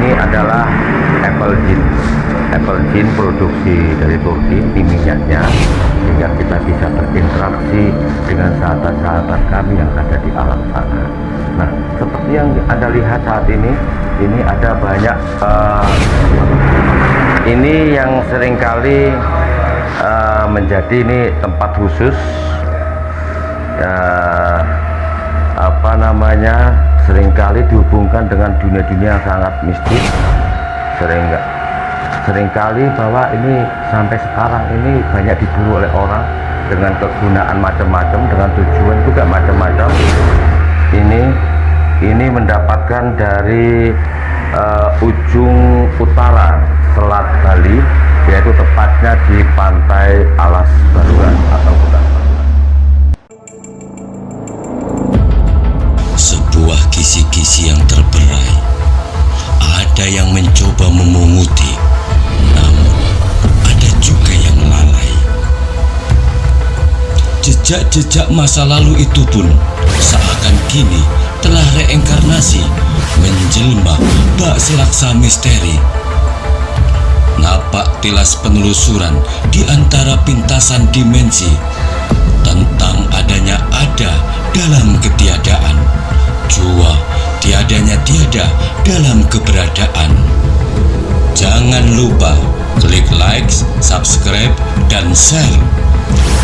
Ini adalah apple gin. Apple gin produksi dari Turki, ini minyaknya, sehingga kita bisa berinteraksi dengan sahabat-sahabat kami yang ada di alam sana. Nah, seperti yang Anda lihat saat ini ada banyak ini yang seringkali menjadi ini tempat khusus seringkali dihubungkan dengan dunia-dunia yang sangat mistis. Seringkali bahwa ini sampai sekarang ini banyak diburu oleh orang dengan kegunaan macam-macam, dengan tujuan juga macam-macam. Ini mendapatkan dari ujung utara Selat Bali, yaitu tepatnya di pantai Alas Baluran atau Hutan Baluran. Sebuah kisi-kisi yang terberai. Ada yang mencoba memunguti, namun ada juga yang lalai. Jejak-jejak masa lalu itu pun seakan kini telah reinkarnasi menjelma bak selaksa misteri. Napak tilas penelusuran di antara pintasan dimensi tentang adanya ada dalam ketiadaan, jua tiadanya tiada dalam keberadaan. Jangan lupa klik like, subscribe, dan share.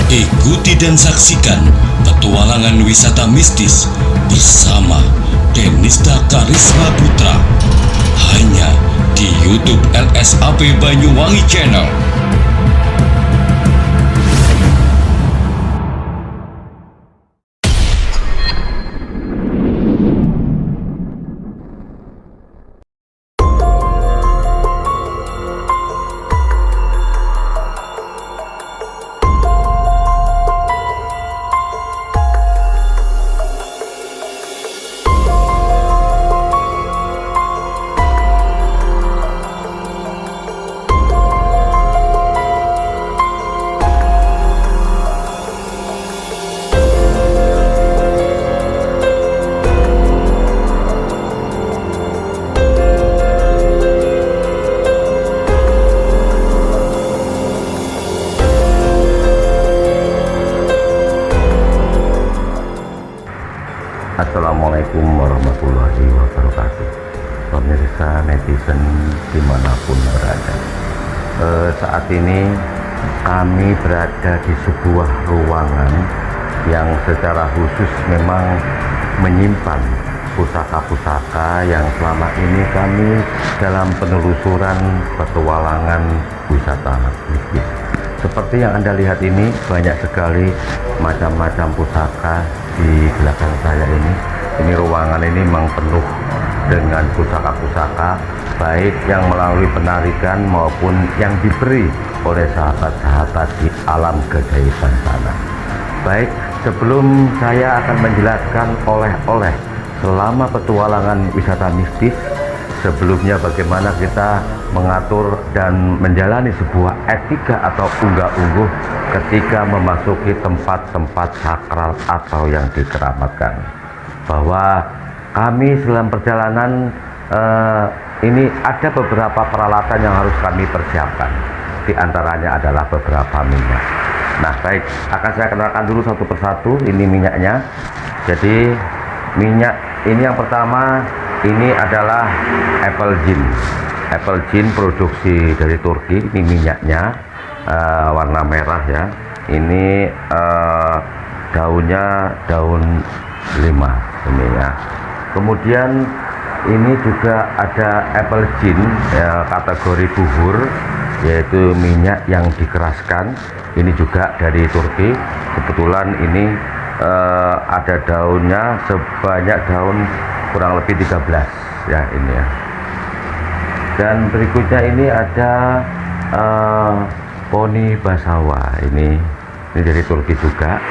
Ikuti dan saksikan petualangan wisata mistis bersama Denista Karisma Putra hanya di YouTube LSAP Banyuwangi Channel. Assalamualaikum warahmatullahi wabarakatuh. Pemirsa netizen dimanapun berada, saat ini kami berada di sebuah ruangan yang secara khusus memang menyimpan pusaka-pusaka yang selama ini kami dalam penelusuran petualangan wisata mistis. Seperti yang Anda lihat ini, banyak sekali macam-macam pusaka di belakang saya ini. Ini ruangan ini memang penuh dengan pusaka-pusaka, baik yang melalui penarikan maupun yang diberi oleh sahabat-sahabat di alam kegaiban sana. Baik, sebelum saya akan menjelaskan oleh-oleh selama petualangan wisata mistis, sebelumnya bagaimana kita mengatur dan menjalani sebuah etika atau unggah-ungguh ketika memasuki tempat-tempat sakral atau yang dikeramatkan. Bahwa kami dalam perjalanan ini ada beberapa peralatan yang harus kami persiapkan. Di antaranya adalah beberapa minyak. Nah, baik, akan saya kenalkan dulu satu persatu. Ini minyaknya. Jadi minyak ini yang pertama, ini adalah apple gin. Apple gin produksi dari Turki. Ini minyaknya warna merah ya. Ini daunnya daun 5 ini ya. Kemudian ini juga ada apple gin ya, kategori buhur, yaitu minyak yang dikeraskan. Ini juga dari Turki. Kebetulan ini ada daunnya sebanyak daun kurang lebih 13 ya ini ya. Dan berikutnya ini ada poni basawa. Ini dari Turki juga.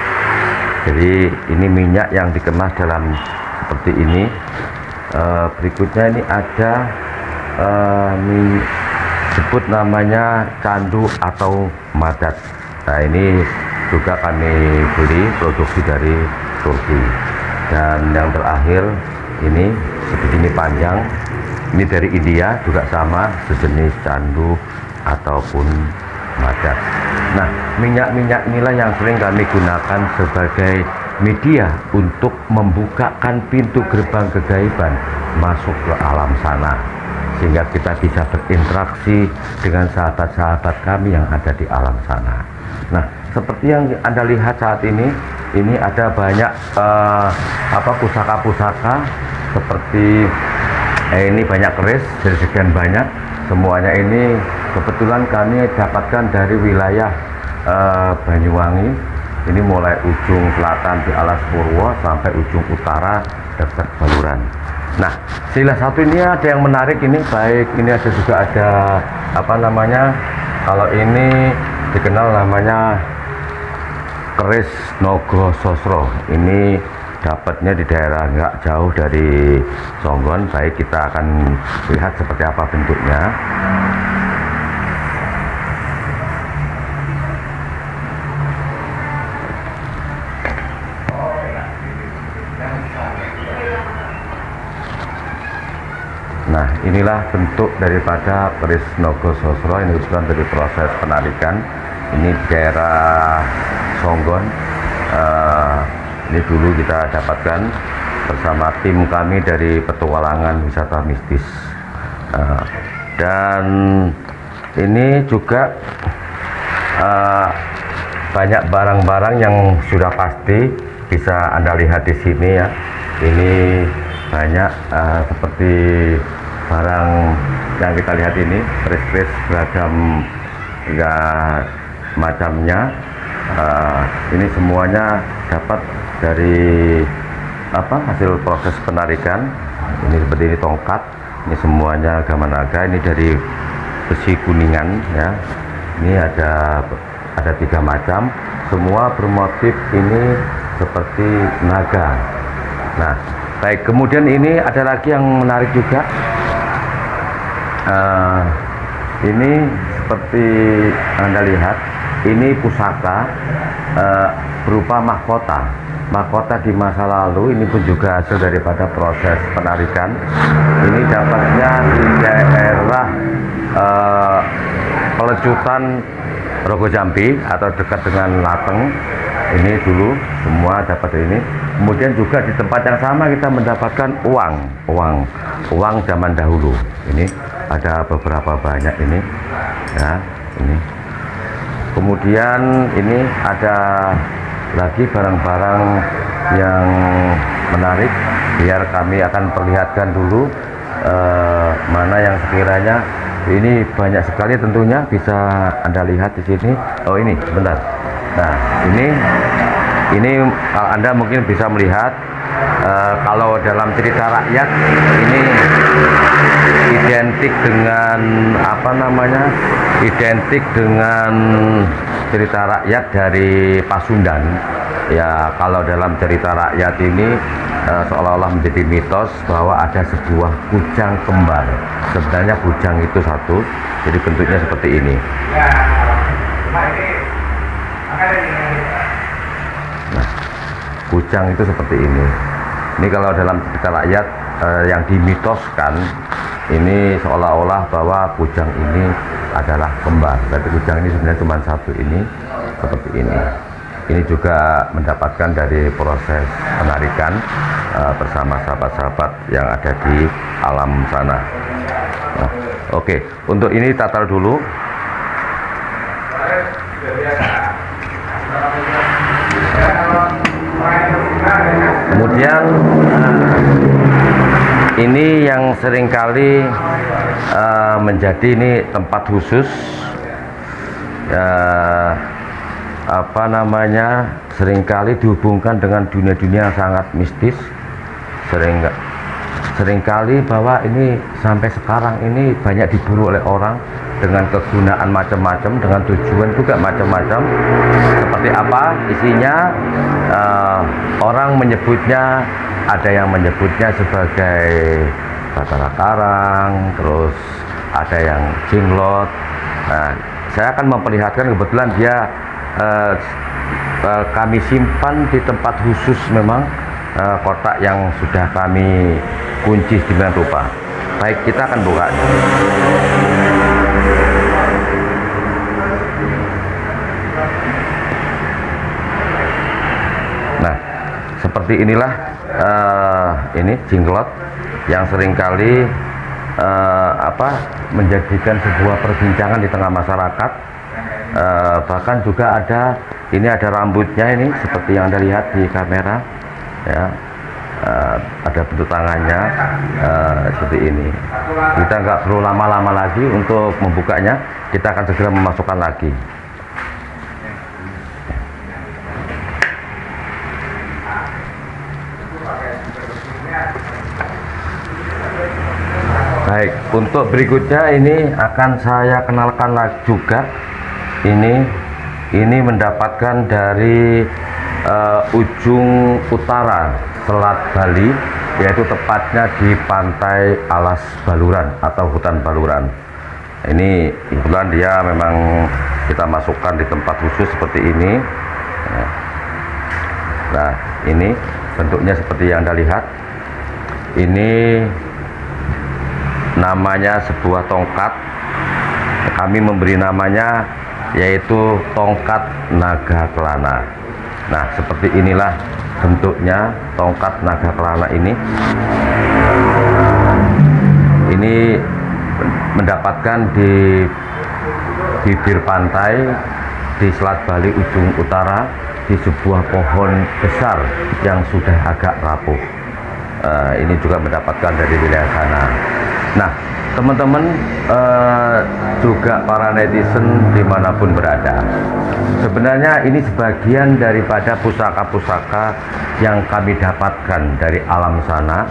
Jadi ini minyak yang dikemas dalam seperti ini. Berikutnya ini ada sebut namanya candu atau madat. Nah, ini juga kami beli produksi dari Turki. Dan yang terakhir ini sebegini panjang, Ini dari India juga sama, sejenis candu ataupun madat. Nah, minyak-minyak inilah yang sering kami gunakan sebagai media untuk membukakan pintu gerbang kegaiban masuk ke alam sana, sehingga kita bisa berinteraksi dengan sahabat-sahabat kami yang ada di alam sana. Nah, seperti yang Anda lihat saat ini ada banyak pusaka-pusaka seperti ini banyak keris, dari sekian banyak. Semuanya ini kebetulan kami dapatkan dari wilayah Banyuwangi. Ini mulai ujung selatan di Alas Purwo sampai ujung utara dekat Baluran. Nah, salah satu ini ada yang menarik ini, baik ini ada juga ada kalau ini dikenal namanya keris Nogo Sosro. Ini dapatnya di daerah nggak jauh dari Songgon. Baik, kita akan lihat seperti apa bentuknya. Nah, inilah bentuk daripada keris Nogo Sosro. Ini bukan dari proses penarikan. Ini daerah Songgon. Ini dulu kita dapatkan bersama tim kami dari petualangan wisata mistis. Dan ini juga banyak barang-barang yang sudah pasti bisa Anda lihat di sini ya. Ini banyak seperti barang yang kita lihat ini, keris-keris beragam ya macamnya. Ini semuanya dapat dari hasil proses penarikan. Ini seperti ini tongkat, ini semuanya agama naga. Ini dari besi kuningan ya. Ini ada 3 macam, semua bermotif ini seperti naga. Nah, baik, kemudian ini ada lagi yang menarik juga. Ini seperti Anda lihat, ini pusaka berupa mahkota di masa lalu. Ini pun juga hasil daripada proses penarikan. Ini dapatnya di daerah Pelecutan Rogo Jambi atau dekat dengan Lateng. Ini dulu semua dapat ini. Kemudian juga di tempat yang sama kita mendapatkan uang zaman dahulu. Ini ada beberapa banyak ini ya, ini. Kemudian ini ada lagi barang-barang yang menarik, biar kami akan perlihatkan dulu mana yang sekiranya ini banyak sekali, tentunya bisa Anda lihat di sini. Oh, ini bentar. Nah, ini Anda mungkin bisa melihat kalau dalam cerita rakyat ini identik dengan identik dengan cerita rakyat dari Pasundan ya. Kalau dalam cerita rakyat ini seolah-olah menjadi mitos bahwa ada sebuah kujang kembar. Sebenarnya kujang itu satu, jadi bentuknya seperti ini. Nah, kujang itu seperti ini. Ini kalau dalam cerita rakyat yang dimitoskan, ini seolah-olah bahwa kujang ini adalah kembar, tapi kujang ini sebenarnya cuma satu, ini seperti ini. Ini juga mendapatkan dari proses penarikan bersama sahabat-sahabat yang ada di alam sana. Nah, oke, untuk ini tatar dulu. Kemudian ini yang seringkali menjadi ini tempat khusus seringkali dihubungkan dengan dunia-dunia yang sangat mistis. Seringkali bahwa ini sampai sekarang ini banyak diburu oleh orang dengan kegunaan macam-macam, dengan tujuan juga macam-macam. Seperti apa isinya? Orang menyebutnya, ada yang menyebutnya sebagai batara karang, terus ada yang jinglot. Nah, saya akan memperlihatkan, kebetulan dia kami simpan di tempat khusus memang, kotak yang sudah kami kunci sedemikian rupa. Baik, kita akan buka. Nah, seperti inilah ini jinglot yang seringkali menjadikan sebuah perbincangan di tengah masyarakat. Bahkan juga ada rambutnya ini seperti yang Anda lihat di kamera ya. Ada bentuk tangannya seperti ini. Kita nggak perlu lama-lama lagi untuk membukanya, kita akan segera memasukkan lagi. Baik, untuk berikutnya ini akan saya kenalkan lagi juga. Ini mendapatkan dari ujung utara Selat Bali, yaitu tepatnya di pantai Alas Baluran atau hutan Baluran. Ini kebetulan dia memang kita masukkan di tempat khusus seperti ini. Nah, ini bentuknya seperti yang Anda lihat. Ini namanya sebuah tongkat. Kami memberi namanya yaitu tongkat naga kelana. Nah, seperti inilah bentuknya tongkat naga kelana ini. Ini mendapatkan di bibir pantai di Selat Bali ujung utara, di sebuah pohon besar yang sudah agak rapuh. Ini juga mendapatkan dari wilayah sana. Nah, teman-teman juga para netizen dimanapun berada, sebenarnya ini sebagian daripada pusaka-pusaka yang kami dapatkan dari alam sana.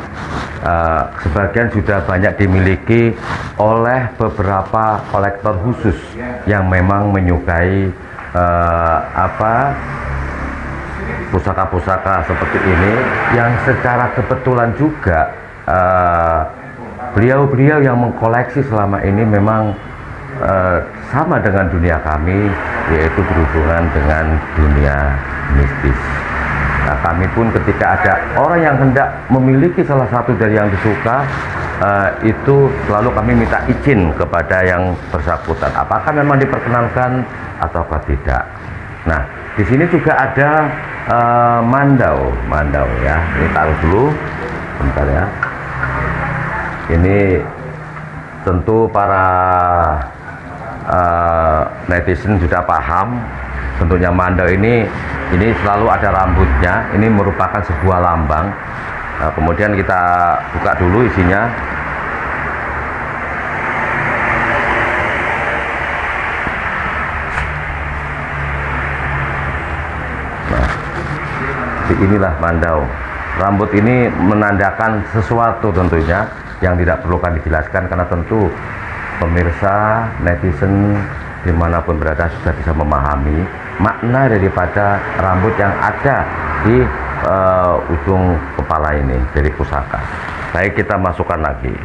Sebagian sudah banyak dimiliki oleh beberapa kolektor khusus yang memang menyukai pusaka-pusaka seperti ini, yang secara kebetulan juga beliau-beliau yang mengkoleksi selama ini memang sama dengan dunia kami, yaitu berhubungan dengan dunia mistis. Nah, kami pun ketika ada orang yang hendak memiliki salah satu dari yang disuka, itu selalu kami minta izin kepada yang bersangkutan, apakah memang diperkenankan atau tidak. Nah, di sini juga ada mandau ya. Ini taruh dulu, bentar ya. Ini tentu para netizen sudah paham bentuknya mandau ini selalu ada rambutnya. Ini merupakan sebuah lambang. Kemudian kita buka dulu isinya. Nah, inilah mandau. Rambut ini menandakan sesuatu tentunya yang tidak perlu kami jelaskan, karena tentu pemirsa netizen dimanapun berada sudah bisa memahami makna daripada rambut yang ada di ujung kepala ini dari pusaka. Baik, kita masukkan lagi.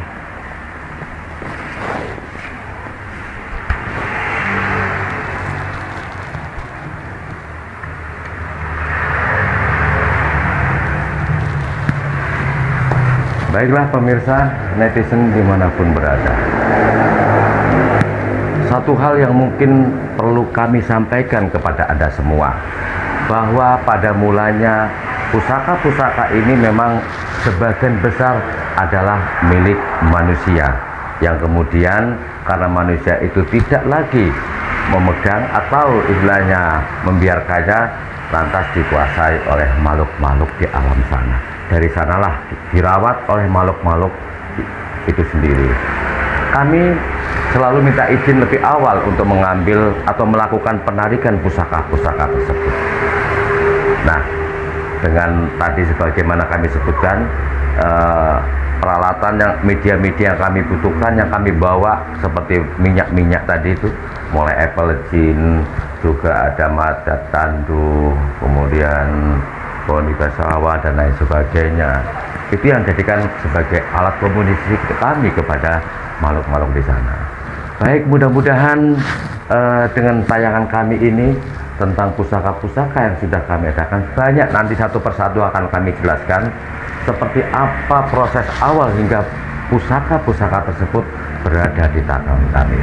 Baiklah pemirsa netizen dimanapun berada, satu hal yang mungkin perlu kami sampaikan kepada Anda semua, bahwa pada mulanya pusaka-pusaka ini memang sebagian besar adalah milik manusia, yang kemudian karena manusia itu tidak lagi memegang atau istilahnya membiarkannya, lantas dikuasai oleh makhluk-makhluk di alam sana. Dari sanalah dirawat oleh makhluk-makhluk itu sendiri. Kami selalu minta izin lebih awal untuk mengambil atau melakukan penarikan pusaka-pusaka tersebut. Nah, dengan tadi sebagaimana kami sebutkan, peralatan yang media-media yang kami butuhkan, yang kami bawa seperti minyak-minyak tadi itu, mulai apple gin, juga ada mata tandu, kemudian pohon sawah dan lain sebagainya. Itu yang dijadikan sebagai alat komunikasi kami kepada makhluk-makhluk di sana. Baik, mudah-mudahan dengan tayangan kami ini tentang pusaka-pusaka yang sudah kami adakan, banyak nanti satu persatu akan kami jelaskan seperti apa proses awal hingga pusaka-pusaka tersebut berada di tangan kami.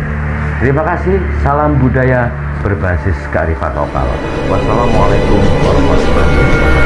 Terima kasih, salam budaya berbasis kearifan lokal. Wassalamualaikum warahmatullahi wabarakatuh.